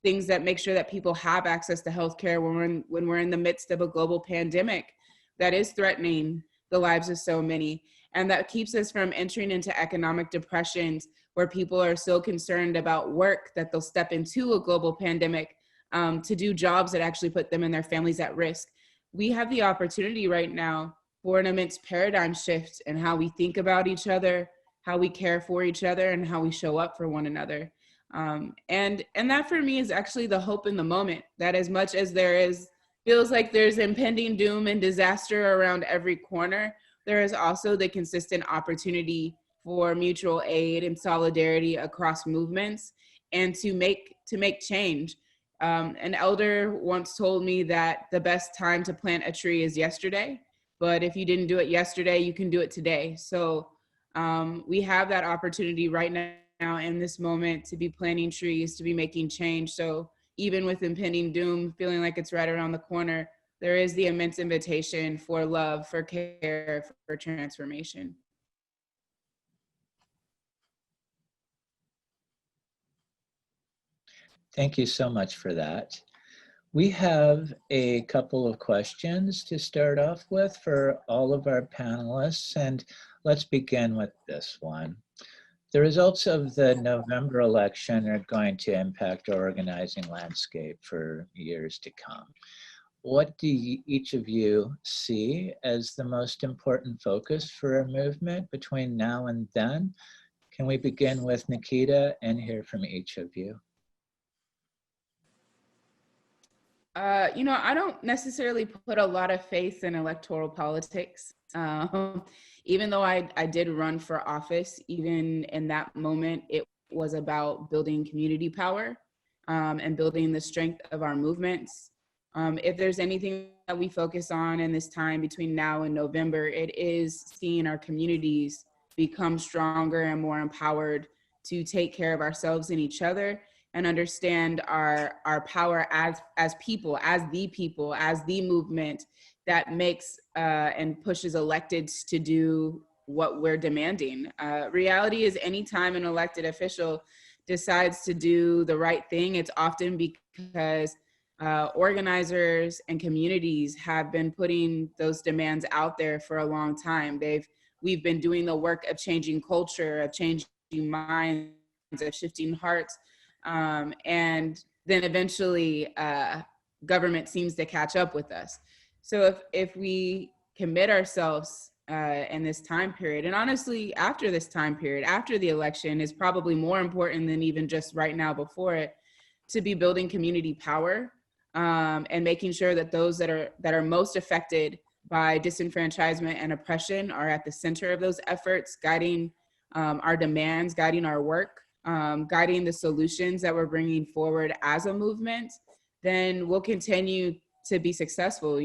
things that make sure that people have access to healthcare when we're in the midst of a global pandemic that is threatening the lives of so many. And that keeps us from entering into economic depressions where people are so concerned about work that they'll step into a global pandemic to do jobs that actually put them and their families at risk. We have the opportunity right now for an immense paradigm shift in how we think about each other, how we care for each other, and how we show up for one another. And that for me is actually the hope in the moment, that as much as feels like there's impending doom and disaster around every corner, there is also the consistent opportunity for mutual aid and solidarity across movements and to make change. An elder once told me that the best time to plant a tree is yesterday, but if you didn't do it yesterday, you can do it today. So we have that opportunity right now in this moment to be planting trees, to be making change. So even with impending doom feeling like it's right around the corner, there is the immense invitation for love, for care, for transformation. Thank you so much for that. We have a couple of questions to start off with for all of our panelists, and let's begin with this one. The results of the November election are going to impact our organizing landscape for years to come. What do each of you see as the most important focus for our movement between now and then? Can we begin with Nikkita and hear from each of you? I don't necessarily put a lot of faith in electoral politics. Even though I did run for office, even in that moment, it was about building community power and building the strength of our movements. If there's anything that we focus on in this time between now and November, it is seeing our communities become stronger and more empowered to take care of ourselves and each other, and understand our power as people, as the movement that makes and pushes electeds to do what we're demanding. Reality is anytime an elected official decides to do the right thing, it's often because organizers and communities have been putting those demands out there for a long time. We've been doing the work of changing culture, of changing minds, of shifting hearts. And then eventually government seems to catch up with us. So if we commit ourselves in this time period, and honestly, after this time period, after the election is probably more important than even just right now before it, to be building community power and making sure that those that are most affected by disenfranchisement and oppression are at the center of those efforts, guiding our demands, guiding our work, guiding the solutions that we're bringing forward as a movement, then we'll continue to be successful.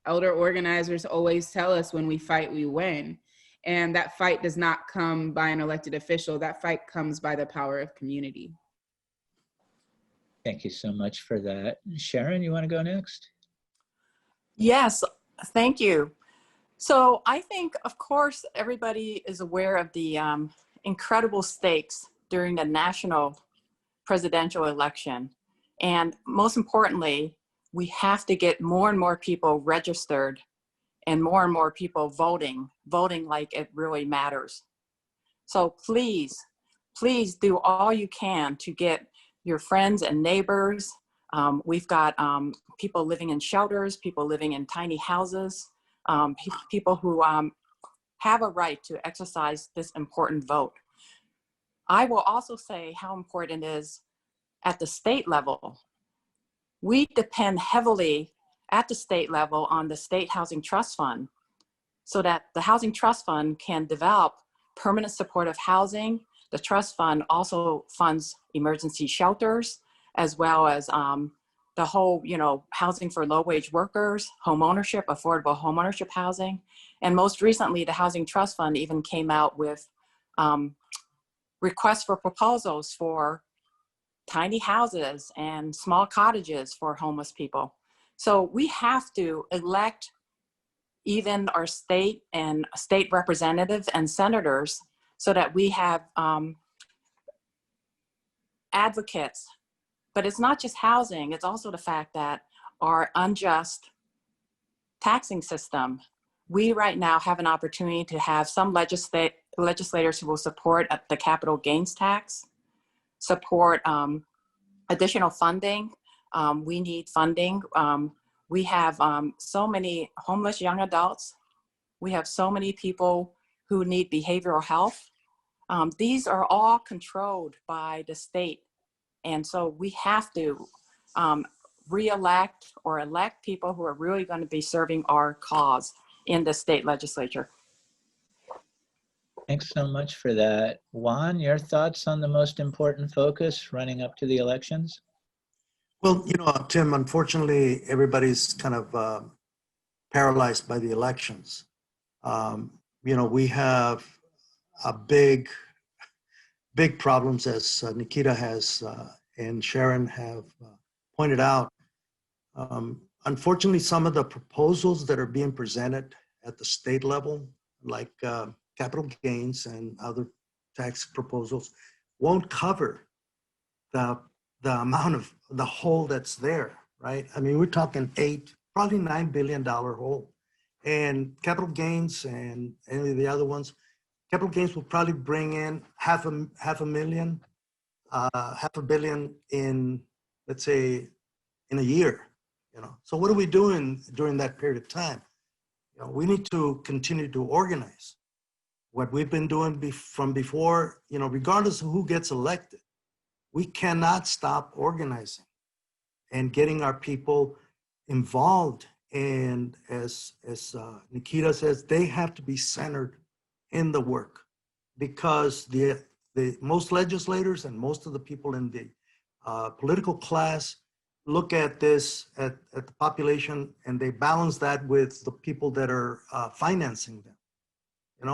Elder organizers always tell us when we fight, we win. And that fight does not come by an elected official. That fight comes by the power of community. Thank you so much for that. Sharon, you want to go next? Yes, thank you. So I think, of course, everybody is aware of the incredible stakes during the national presidential election. And most importantly, we have to get more and more people registered and more people voting like it really matters. So please do all you can to get your friends and neighbors. We've got people living in shelters, people living in tiny houses, people who have a right to exercise this important vote. I will also say how important it is at the state level. We depend heavily at the state level on the State Housing Trust Fund so that the Housing Trust Fund can develop permanent supportive housing. The trust fund also funds emergency shelters, as well as the whole, housing for low-wage workers, home ownership, affordable home ownership housing. And most recently, the Housing Trust Fund even came out with requests for proposals for tiny houses and small cottages for homeless people. So we have to elect even our state and state representatives and senators so that we have advocates But it's not just housing, it's also the fact that our unjust taxing system, we right now have an opportunity to have some legislators who will support the capital gains tax, support additional funding. We need funding. We have so many homeless young adults. We have so many people who need behavioral health. These are all controlled by the state. And so we have to re-elect or elect people who are really going to be serving our cause in the state legislature. Thanks so much for that. Juan, your thoughts on the most important focus running up to the elections? Well, Tim, unfortunately, everybody's kind of paralyzed by the elections. We have a big problems, as Nikkita has and Sharon have pointed out. Unfortunately, some of the proposals that are being presented at the state level, like capital gains and other tax proposals, won't cover the amount of the hole that's there, right? I mean, we're talking probably $9 billion hole. And capital gains and any of the other ones, capital gains will probably bring in half a billion in, let's say, in a year. So what are we doing during that period of time? We need to continue to organize. What we've been doing from before, regardless of who gets elected, we cannot stop organizing and getting our people involved. And as Nikkita says, they have to be centered in the work, because the most legislators and most of the people in the political class look at this, at the population, and they balance that with the people that are financing them.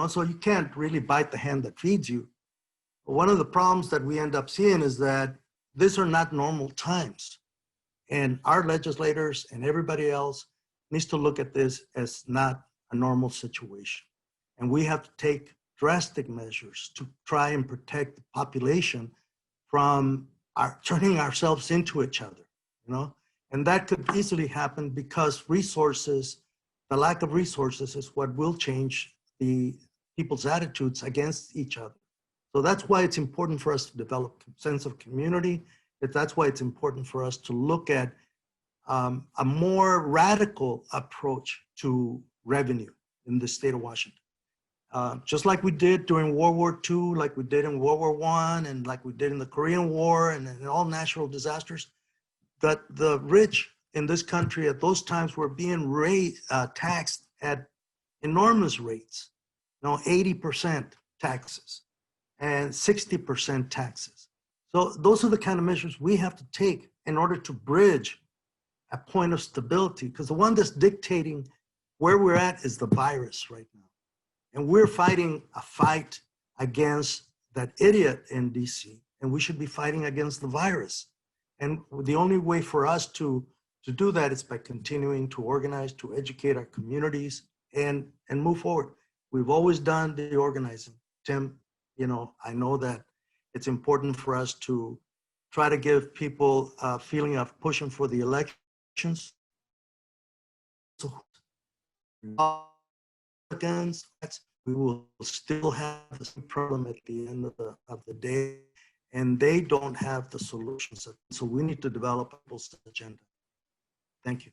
So you can't really bite the hand that feeds you. One of the problems that we end up seeing is that these are not normal times. And our legislators and everybody else needs to look at this as not a normal situation. And we have to take drastic measures to try and protect the population from turning ourselves into each other, And that could easily happen because the lack of resources is what will change the people's attitudes against each other. So that's why it's important for us to develop a sense of community. That's why it's important for us to look at a more radical approach to revenue in the state of Washington. Just like we did during World War II, like we did in World War I, and like we did in the Korean War and in all natural disasters, that the rich in this country at those times were being taxed at enormous rates, 80% taxes and 60% taxes. So those are the kind of measures we have to take in order to bridge a point of stability, because the one that's dictating where we're at is the virus right now. And we're fighting a fight against that idiot in DC, and we should be fighting against the virus. And the only way for us to do that is by continuing to organize, to educate our communities, and move forward. We've always done the organizing. Tim, I know that it's important for us to try to give people a feeling of pushing for the elections. We will still have the same problem at the end of the day, and they don't have the solutions. So we need to develop a people's agenda. Thank you.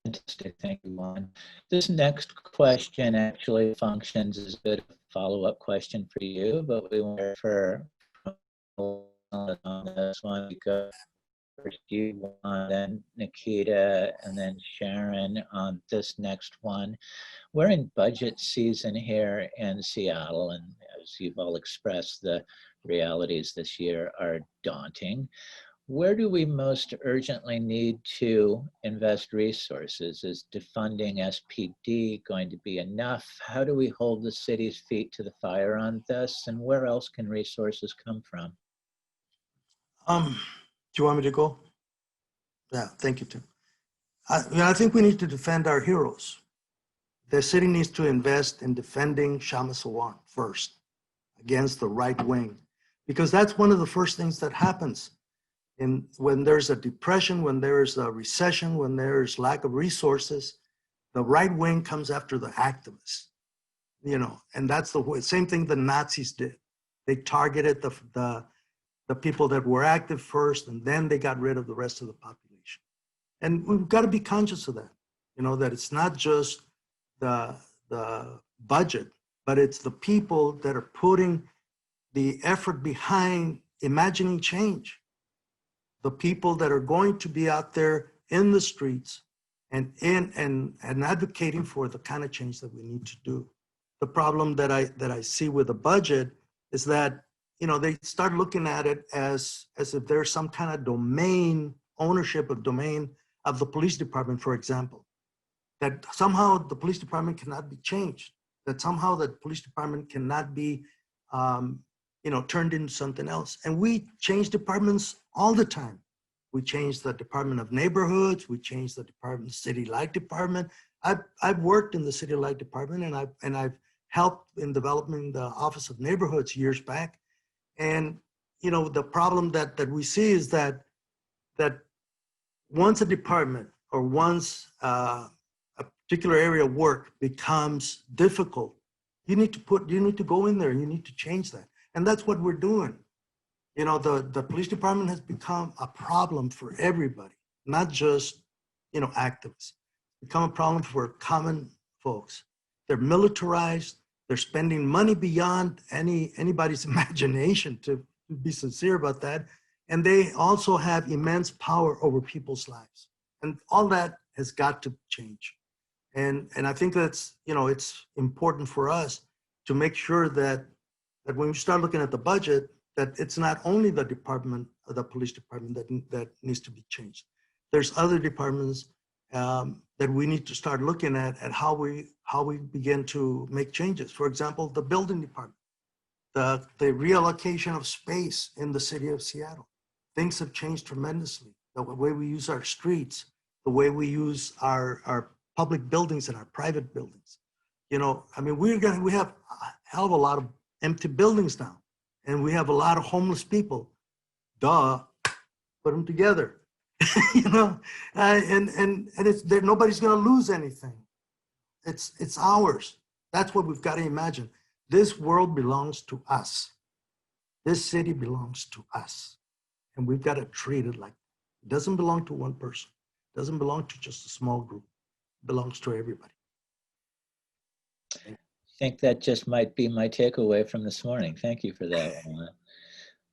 Fantastic, thank you, Juan. This next question actually functions as a bit of a follow-up question for you, but we want to refer on this one because first you, Juan, then Nikkita, and then Sharon on this next one. We're in budget season here in Seattle, and as you've all expressed, the realities this year are daunting. Where do we most urgently need to invest resources? Is defunding SPD going to be enough? How do we hold the city's feet to the fire on this? And where else can resources come from? Do you want me to go? Yeah, thank you, Tim. I think we need to defend our heroes. The city needs to invest in defending Shamasawan first against the right wing, because that's one of the first things that happens. And when there's a depression, when there's a recession, when there's lack of resources, the right wing comes after the activists, you know, and that's the same thing the Nazis did. They targeted the people that were active first, and then they got rid of the rest of the population. And we've got to be conscious of that, you know, that it's not just the budget, but it's the people that are putting the effort behind imagining change. The people that are going to be out there in the streets and advocating for the kind of change that we need to do. The problem that I see with the budget is that, you know, they start looking at it as if there's some kind of ownership of domain of the police department, for example, that somehow the police department cannot be changed, that somehow the police department cannot be, you know, turned into something else. And we change departments all the time. We change the Department of Neighborhoods. We change the Department, City Light Department. I've worked in the City Light Department, and I've helped in developing the Office of Neighborhoods years back. And, you know, the problem that we see is that once a department or once a particular area of work becomes difficult, you need to go in there and you need to change that. And that's what we're doing. You know, the police department has become a problem for everybody, not just, you know, activists. It's become a problem for common folks. They're militarized. They're spending money beyond anybody's imagination, to be sincere about that. And they also have immense power over people's lives. And all that has got to change. And I think that's, you know, it's important for us to make sure that when we start looking at the budget, that it's not only the department, the police department that needs to be changed. There's other departments that we need to start looking at how we begin to make changes. For example, the building department, the reallocation of space in the city of Seattle. Things have changed tremendously. The way we use our streets, the way we use our public buildings and our private buildings. You know, I mean, we have a hell of a lot of empty buildings now. And we have a lot of homeless people. Duh, put them together, you know. And it's there. Nobody's going to lose anything. It's ours. That's what we've got to imagine. This world belongs to us. This city belongs to us, and we've got to treat it like it doesn't belong to one person. It doesn't belong to just a small group. It belongs to everybody. I think that just might be my takeaway from this morning. Thank you for that, Juan.